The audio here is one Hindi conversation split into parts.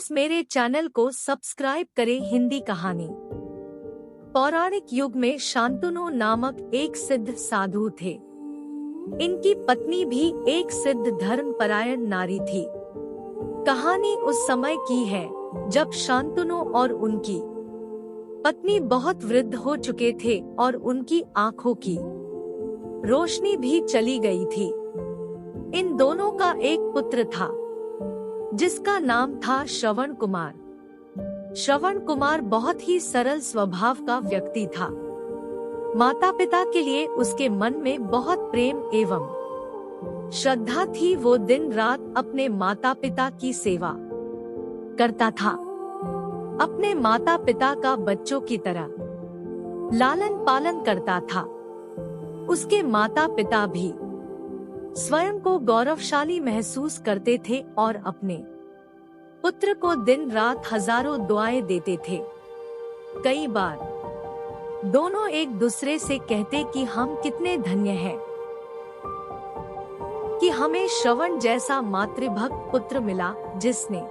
प्लीज मेरे चैनल को सब्सक्राइब करें। हिंदी कहानी। पौराणिक युग में शांतनु नामक एक सिद्ध साधु थे। इनकी पत्नी भी एक सिद्ध धर्मपरायण नारी थी। कहानी उस समय की है जब शांतनु और उनकी पत्नी बहुत वृद्ध हो चुके थे और उनकी आंखों की रोशनी भी चली गई थी। इन दोनों का एक पुत्र था जिसका नाम था श्रवण कुमार। श्रवण कुमार बहुत ही सरल स्वभाव का व्यक्ति था। माता पिता के लिए उसके मन में बहुत प्रेम एवं श्रद्धा थी। वो दिन रात अपने माता पिता की सेवा करता था। अपने माता पिता का बच्चों की तरह लालन पालन करता था। उसके माता पिता भी स्वयं को गौरवशाली महसूस करते थे और अपने पुत्र को दिन रात हजारों दुआएं देते थे। कई बार दोनों एक दूसरे से कहते कि हम कितने धन्य हैं कि हमें श्रवण जैसा मातृभक्त पुत्र मिला, जिसने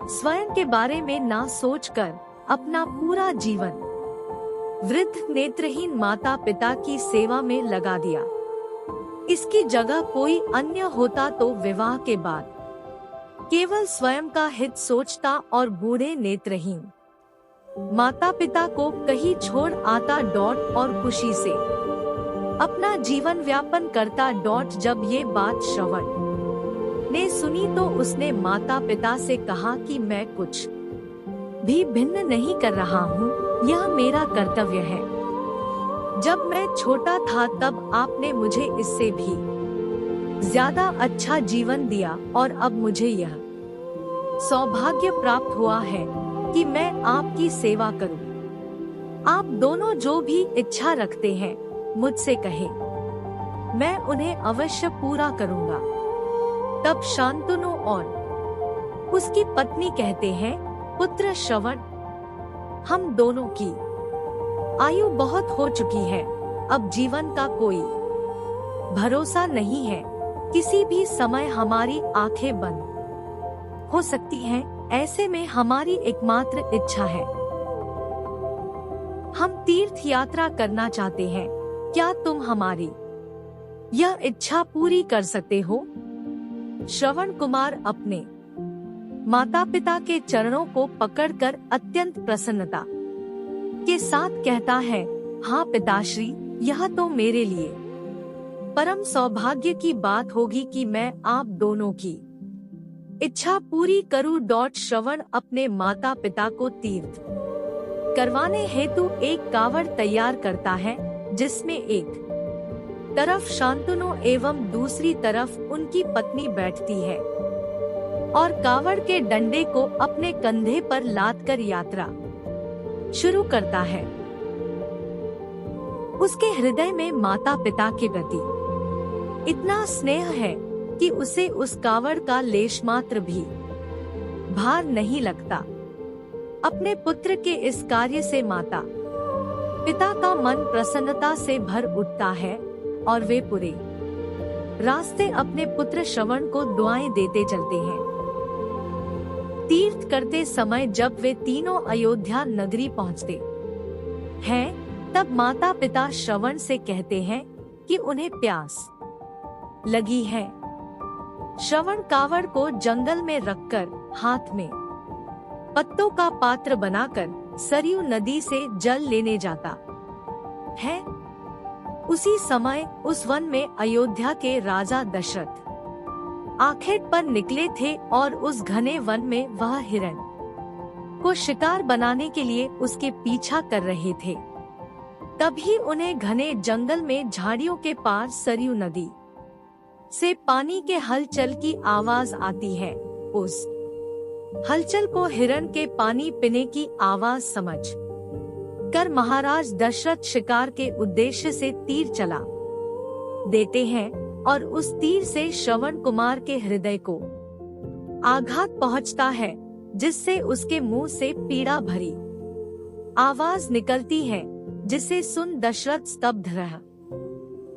स्वयं के बारे में ना सोचकर अपना पूरा जीवन वृद्ध नेत्रहीन माता पिता की सेवा में लगा दिया। इसकी जगह कोई अन्य होता तो विवाह के बाद केवल स्वयं का हित सोचता और बूढ़े नेत्रहीन माता पिता को कहीं छोड़ आता और खुशी से अपना जीवन व्यापन करता। जब ये बात श्रवण ने सुनी तो उसने माता पिता से कहा कि मैं कुछ भी भिन्न नहीं कर रहा हूँ, यह मेरा कर्तव्य है। जब मैं छोटा था तब आपने मुझे इससे भी ज्यादा अच्छा जीवन दिया और अब मुझे यह सौभाग्य प्राप्त हुआ है कि मैं आपकी सेवा करूं। आप दोनों जो भी इच्छा रखते हैं मुझसे कहें, मैं उन्हें अवश्य पूरा करूंगा। तब शांतनु और उसकी पत्नी कहते हैं, पुत्र श्रवण, हम दोनों की आयु बहुत हो चुकी है। अब जीवन का कोई भरोसा नहीं है। किसी भी समय हमारी आंखें बंद हो सकती हैं। ऐसे में हमारी एकमात्र इच्छा है, हम तीर्थ यात्रा करना चाहते हैं। क्या तुम हमारी यह इच्छा पूरी कर सकते हो? श्रवण कुमार अपने माता पिता के चरणों को पकड़कर अत्यंत प्रसन्नता के साथ कहता है, हाँ पिताश्री, यह तो मेरे लिए परम सौभाग्य की बात होगी कि मैं आप दोनों की इच्छा पूरी करूं। श्रवण अपने माता पिता को तीर्थ करवाने हेतु एक कावड़ तैयार करता है, जिसमें एक तरफ शांतनु एवं दूसरी तरफ उनकी पत्नी बैठती है और कावड़ के डंडे को अपने कंधे पर लादकर यात्रा शुरू करता है। उसके हृदय में माता पिता के प्रति इतना स्नेह है कि उसे उस कावड़ का लेश मात्र भी भार नहीं लगता। अपने पुत्र के इस कार्य से माता पिता का मन प्रसन्नता से भर उठता है और वे पूरे रास्ते अपने पुत्र श्रवण को दुआएं देते चलते हैं। तीर्थ करते समय जब वे तीनों अयोध्या नगरी पहुँचते हैं, तब माता पिता श्रवण से कहते हैं कि उन्हें प्यास लगी है। श्रवण कावड़ को जंगल में रखकर हाथ में पत्तों का पात्र बनाकर सरयू नदी से जल लेने जाता है। उसी समय उस वन में अयोध्या के राजा दशरथ आखेट पर निकले थे और उस घने वन में वह हिरण को शिकार बनाने के लिए उसके पीछा कर रहे थे। तभी उन्हें घने जंगल में झाड़ियों के पार सरयू नदी से पानी के हलचल की आवाज आती है। उस हलचल को हिरण के पानी पीने की आवाज समझ कर महाराज दशरथ शिकार के उद्देश्य से तीर चला देते हैं और उस तीर से श्रवण कुमार के हृदय को आघात पहुंचता है, जिससे उसके मुंह से पीड़ा भरी आवाज निकलती है, जिसे सुन दशरथ स्तब्ध रह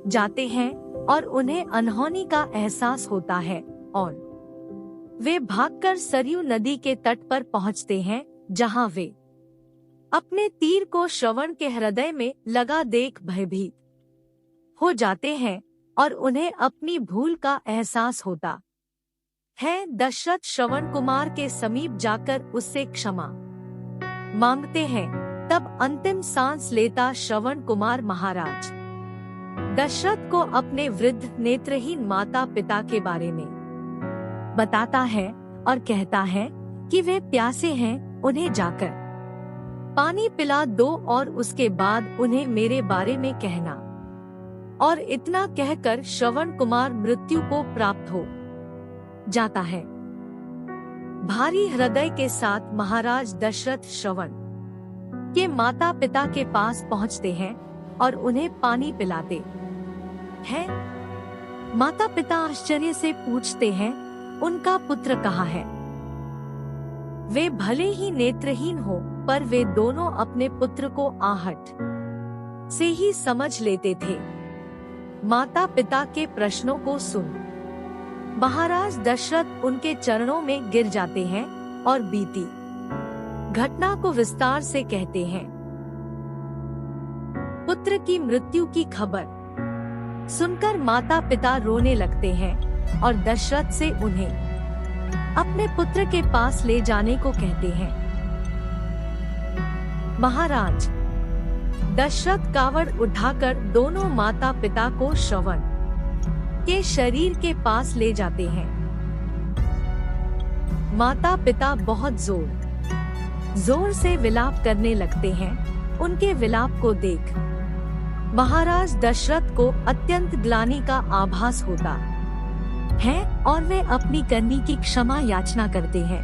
जाते हैं और उन्हें अनहोनी का एहसास होता है और वे भागकर सरयू नदी के तट पर पहुंचते हैं, जहां वे अपने तीर को श्रवण के हृदय में लगा देख भयभीत हो जाते हैं और उन्हें अपनी भूल का एहसास होता है। दशरथ श्रवण कुमार के समीप जाकर उससे क्षमा मांगते हैं। तब अंतिम सांस लेता श्रवण कुमार महाराज दशरथ को अपने वृद्ध नेत्रहीन माता पिता के बारे में बताता है और कहता है कि वे प्यासे हैं, उन्हें जाकर पानी पिला दो और उसके बाद उन्हें मेरे बारे में कहना। और इतना कहकर श्रवण कुमार मृत्यु को प्राप्त हो जाता है। भारी हृदय के साथ महाराज दशरथ श्रवण के माता पिता के पास पहुंचते हैं और उन्हें पानी पिलाते हैं। माता पिता आश्चर्य से पूछते हैं, उनका पुत्र कहाँ है? वे भले ही नेत्रहीन हो, पर वे दोनों अपने पुत्र को आहट से ही समझ लेते थे। माता पिता के प्रश्नों को सुन महाराज दशरथ उनके चरणों में गिर जाते हैं और बीती घटना को विस्तार से कहते हैं। पुत्र की मृत्यु की खबर सुनकर माता पिता रोने लगते हैं और दशरथ से उन्हें अपने पुत्र के पास ले जाने को कहते हैं। महाराज दशरथ कावड़ उठाकर दोनों माता पिता को श्रवण के शरीर के पास ले जाते हैं। माता पिता बहुत जोर से विलाप करने लगते हैं। उनके विलाप को देख महाराज दशरथ को अत्यंत ग्लानि का आभास होता है और वे अपनी करनी की क्षमा याचना करते हैं।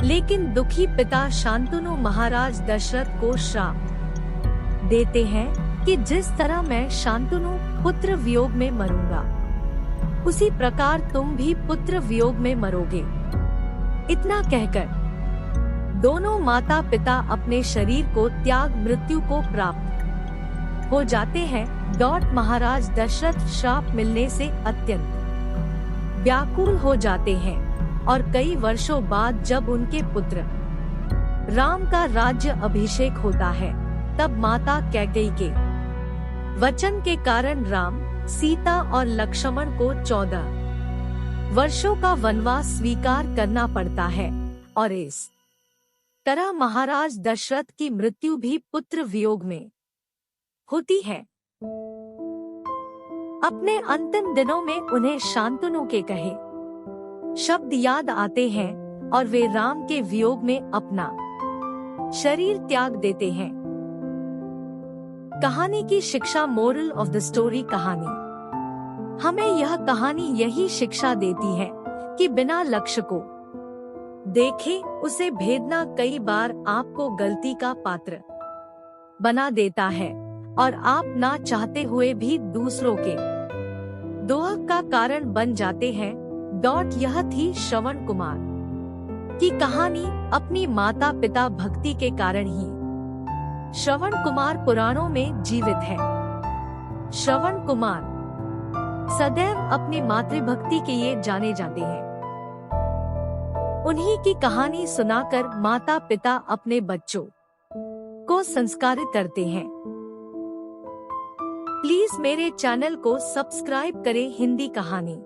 लेकिन दुखी पिता शांतनु महाराज दशरथ को श्राप देते हैं कि जिस तरह मैं शांतनु पुत्र वियोग में मरूंगा, उसी प्रकार तुम भी पुत्र वियोग में मरोगे। इतना कहकर दोनों माता पिता अपने शरीर को त्याग मृत्यु को प्राप्त हो जाते हैं। महाराज दशरथ श्राप मिलने से अत्यंत व्याकुल हो जाते हैं और कई वर्षों बाद जब उनके पुत्र राम का राज्य अभिषेक होता है, तब माता कैकेयी के वचन के कारण राम, सीता और लक्ष्मण को 14 वर्षों का वनवास स्वीकार करना पड़ता है और इस तरह महाराज दशरथ की मृत्यु भी पुत्र वियोग में होती है। अपने अंतिम दिनों में उन्हें शांतनु के कहे शब्द याद आते हैं और वे राम के वियोग में अपना शरीर त्याग देते हैं। कहानी की शिक्षा, मोरल ऑफ द स्टोरी। कहानी हमें यह कहानी यही शिक्षा देती है कि बिना लक्ष्य को देखे उसे भेदना कई बार आपको गलती का पात्र बना देता है और आप ना चाहते हुए भी दूसरों के दोह का कारण बन जाते हैं। यह थी श्रवण कुमार की कहानी। अपनी माता पिता भक्ति के कारण ही श्रवण कुमार पुराणों में जीवित है। श्रवण कुमार सदैव अपनी मातृभक्ति के लिए जाने जाते हैं। उन्हीं की कहानी सुनाकर माता पिता अपने बच्चों को संस्कारित करते हैं। प्लीज मेरे चैनल को सब्सक्राइब करें हिंदी कहानी।